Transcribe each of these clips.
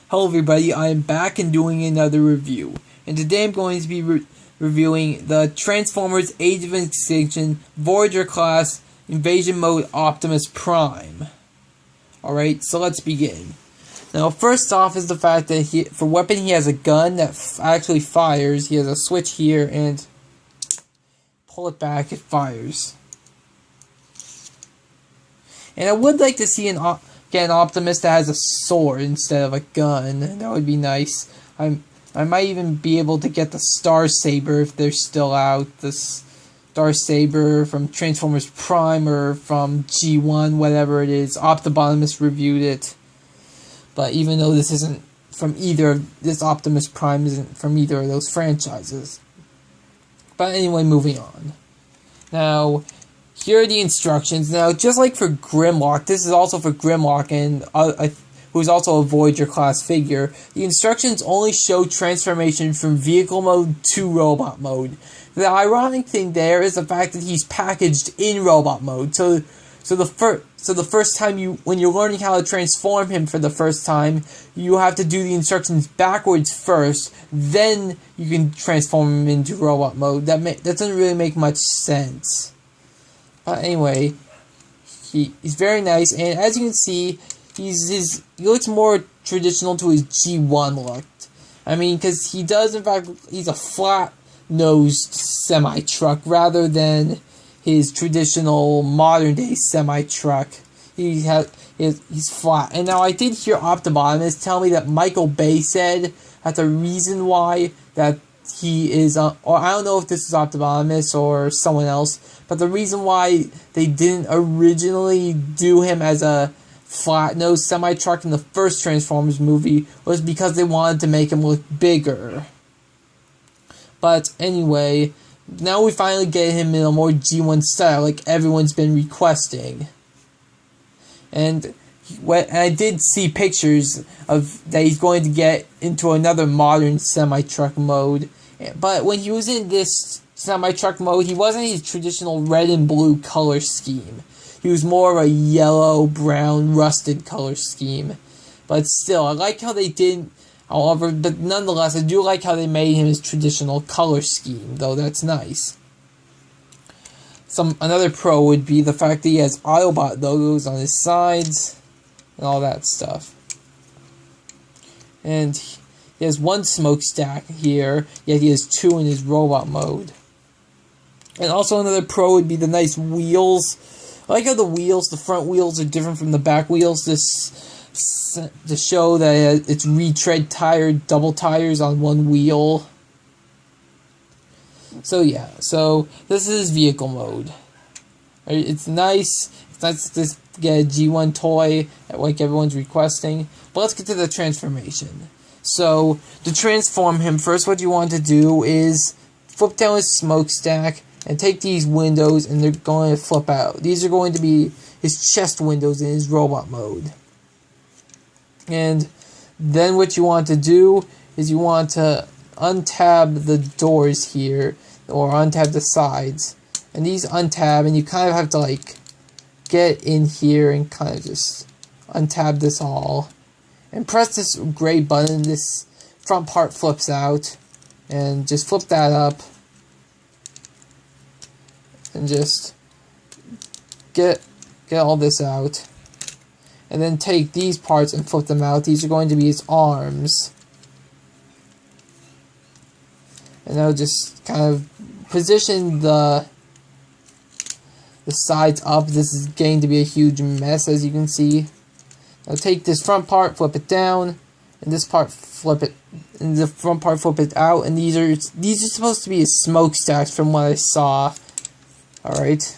Hello everybody, I am back and doing another review. And today I'm going to be reviewing the Transformers Age of Extinction Voyager class Evasion Mode Optimus Prime. Alright, so let's begin. Now first off is the fact that for weapon he has a gun that actually fires. He has a switch here and pull it back, it fires. And I would like to see get an Optimus that has a sword instead of a gun. That would be nice. I might even be able to get the Star Saber if they're still out. The Star Saber from Transformers Prime or from G1, whatever it is. Optimus reviewed it. But even though this isn't from this Optimus Prime isn't from either of those franchises. But anyway, moving on. Now, here are the instructions. Now, just like for Grimlock, this is also for Grimlock, and who's also a Voyager class figure. The instructions only show transformation from vehicle mode to robot mode. The ironic thing there is the fact that he's packaged in robot mode. So the first time when you're learning how to transform him for the first time, you have to do the instructions backwards first. Then you can transform him into robot mode. That doesn't really make much sense. But anyway, he's very nice, and as you can see, he looks more traditional to his G1 look. I mean, because he does, in fact, he's a flat-nosed semi-truck rather than his traditional modern-day semi-truck. He's flat. And now I did hear Optimus tell me that Michael Bay said that the reason why that he is, or I don't know if this is Optimus or someone else, but the reason why they didn't originally do him as a flat-nosed semi-truck in the first Transformers movie was because they wanted to make him look bigger. But anyway, now we finally get him in a more G1 style like everyone's been requesting. And I did see pictures of that he's going to get into another modern semi-truck mode. But when he was in this semi-truck mode, he wasn't his traditional red and blue color scheme. He was more of a yellow, brown, rusted color scheme. But still, I like how they did, however, but nonetheless, I do like how they made him his traditional color scheme, though that's nice. Another pro would be the fact that he has Autobot logos on his sides, and all that stuff. And he has one smokestack here, yet he has two in his robot mode. And also another pro would be the nice wheels. I like how the front wheels are different from the back wheels. To show that it's retread double tires on one wheel. So yeah, so this is his vehicle mode. It's nice. It's nice to get a G1 toy like everyone's requesting. But let's get to the transformation. So, to transform him, first what you want to do is flip down his smokestack and take these windows and they're going to flip out. These are going to be his chest windows in his robot mode. And then what you want to do is you want to untab the doors here, or untab the sides. And these untab, and you kind of have to like get in here and kind of just untab this all. And press this gray button, this front part flips out, and just flip that up, and just get all this out, and then take these parts and flip them out. These are going to be his arms, and now just kind of position the sides up. This is getting to be a huge mess, as you can see. Now take this front part, flip it down, and this part flip it, and the front part flip it out, and these are supposed to be his smokestacks from what I saw. Alright.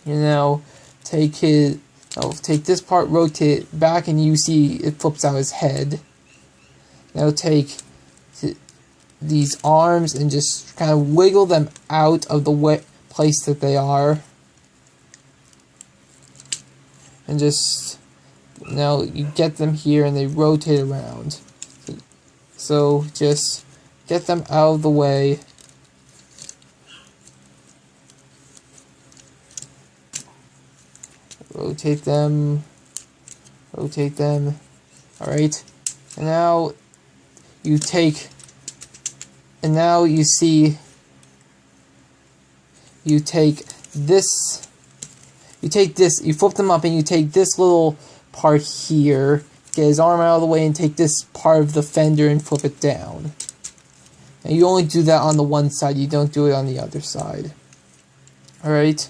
You know, take this part, rotate it back, and you see it flips out his head. Now take these arms and just kind of wiggle them out of the wet place that they are. And just, now you get them here and they rotate around. So just get them out of the way. Rotate them. Alright. And now you take, and now you see, you take this, you flip them up and you take this little part here, get his arm out of the way and take this part of the fender and flip it down. And you only do that on the one side, you don't do it on the other side. Alright?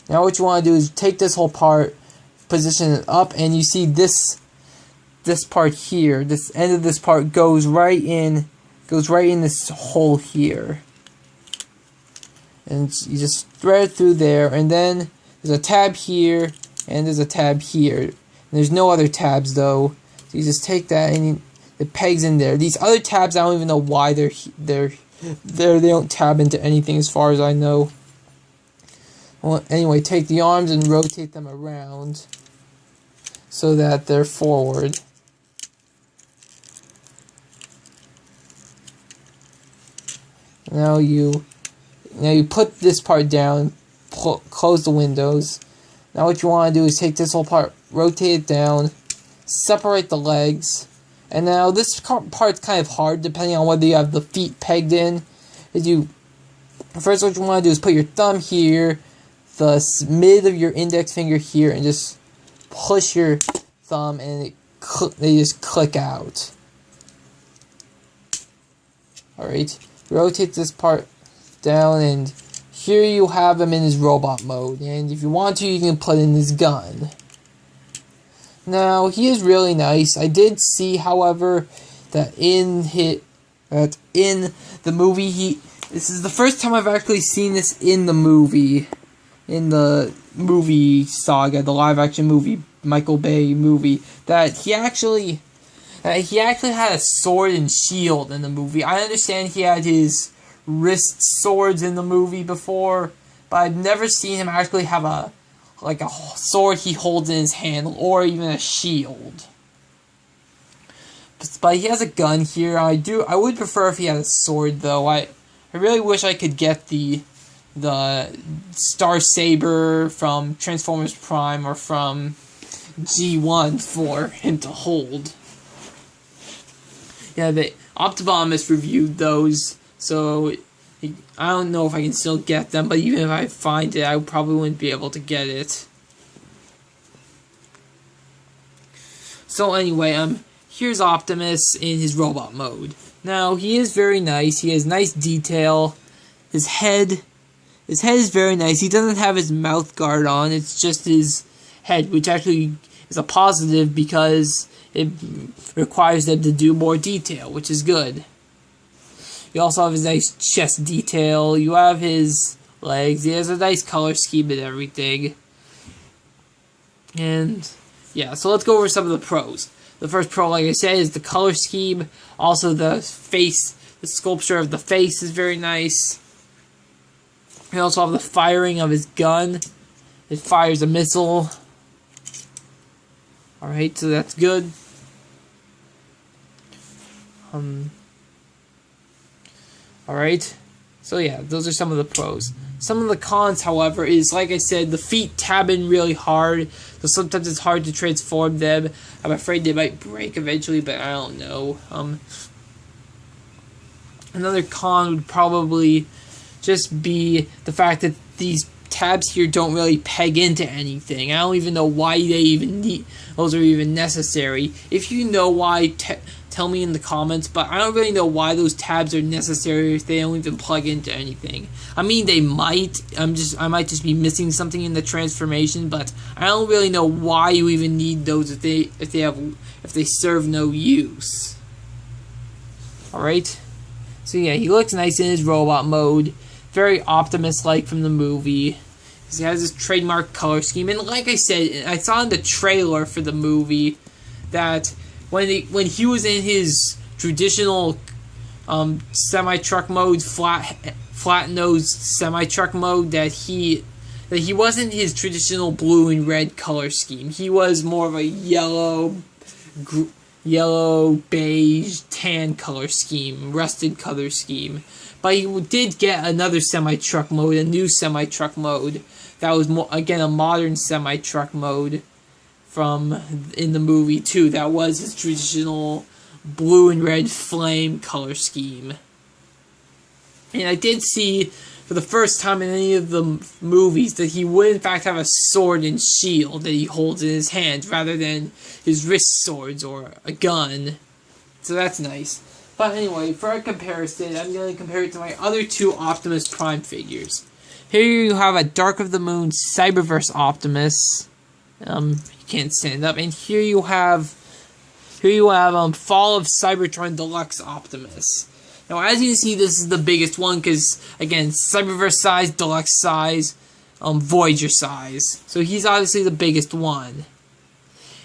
Now what you want to do is take this whole part, position it up, and you see this part here, this end of this part goes right in this hole here. And you just thread it through there, and then there's a tab here, and there's a tab here. And there's no other tabs though. So you just take that and the pegs in there. These other tabs, I don't even know why they don't tab into anything as far as I know. Well, anyway, take the arms and rotate them around so that they're forward. Now you put this part down, close the windows. Now what you want to do is take this whole part, rotate it down, separate the legs, and now this part's kind of hard depending on whether you have the feet pegged in. First what you want to do is put your thumb here, the mid of your index finger here, and just push your thumb and they just click out. Alright, rotate this part down, and here you have him in his robot mode, and if you want to, you can put in his gun. Now he is really nice. I did see, however, that in the movie, this is the first time I've actually seen this in the movie saga, the live action movie, Michael Bay movie, that he actually had a sword and shield in the movie. I understand he had his wrist swords in the movie before, but I've never seen him actually have a sword he holds in his hand, or even a shield. But he has a gun here. I would prefer if he had a sword though. I really wish I could get the Star Saber from Transformers Prime or from G1 for him to hold. Yeah, the Optimus reviewed those, so I don't know if I can still get them, but even if I find it, I probably wouldn't be able to get it. So anyway, here's Optimus in his robot mode. Now, he is very nice. He has nice detail. His head is very nice. He doesn't have his mouth guard on. It's just his head, which actually is a positive because it requires them to do more detail, which is good. You also have his nice chest detail. You have his legs. He has a nice color scheme and everything. And yeah, so let's go over some of the pros. The first pro, like I said, is the color scheme. Also, the sculpture of the face is very nice. We also have the firing of his gun. It fires a missile. Alright, so that's good. Alright, so yeah, those are some of the pros. Some of the cons, however, is, like I said, the feet tab in really hard, so sometimes it's hard to transform them. I'm afraid they might break eventually, but I don't know. Another con would probably just be the fact that these tabs here don't really peg into anything. I don't even know why those are even necessary. If you know why, tell me in the comments, but I don't really know why those tabs are necessary if they don't even plug into anything. I mean, they might. I might just be missing something in the transformation, but I don't really know why you even need those if they serve no use. Alright? So yeah, he looks nice in his robot mode. Very Optimus-like from the movie. He has his trademark color scheme, and like I said, I saw in the trailer for the movie that when he was in his traditional semi-truck mode, flat-nosed semi-truck mode, that he wasn't his traditional blue and red color scheme. He was more of a yellow, beige, tan color scheme, rusted color scheme. But he did get another semi-truck mode, a new semi-truck mode. That was, again, a modern semi-truck mode from in the movie too. That was his traditional blue and red flame color scheme. And I did see for the first time in any of the movies that he would in fact have a sword and shield that he holds in his hand rather than his wrist swords or a gun. So that's nice. But anyway, for a comparison, I'm going to compare it to my other two Optimus Prime figures. Here you have a Dark of the Moon Cyberverse Optimus. You can't stand up. And here you have Fall of Cybertron Deluxe Optimus. Now, as you can see, this is the biggest one because, again, Cyberverse size, Deluxe size, Voyager size. So he's obviously the biggest one.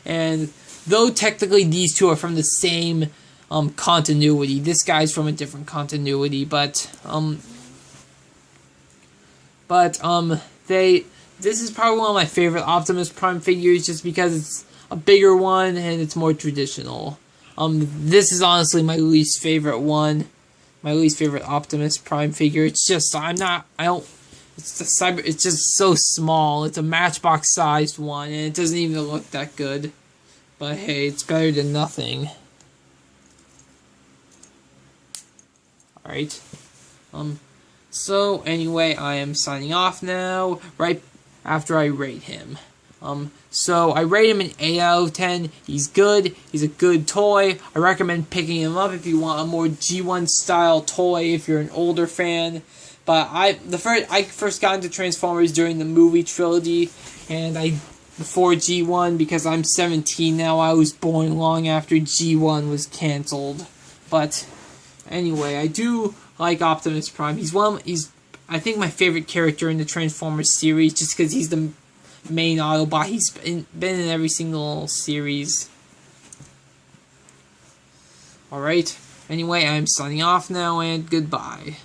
And though technically these two are from the same continuity, this guy's from a different continuity, this is probably one of my favorite Optimus Prime figures just because it's a bigger one and it's more traditional. This is honestly my least favorite one. My least favorite Optimus Prime figure. It's just, it's just so small. It's a Matchbox sized one and it doesn't even look that good. But hey, it's better than nothing. Alright. So anyway, I am signing off now, right after I rate him. So I rate him an 8 out of 10. He's good. He's a good toy. I recommend picking him up if you want a more G1 style toy if you're an older fan. But I first got into Transformers during the movie trilogy, and before G1 because I'm 17 now. I was born long after G1 was canceled. But anyway, I do like Optimus Prime. He's I think my favorite character in the Transformers series just because he's the main Autobot. He's been in every single series. Alright, anyway, I'm signing off now, and goodbye.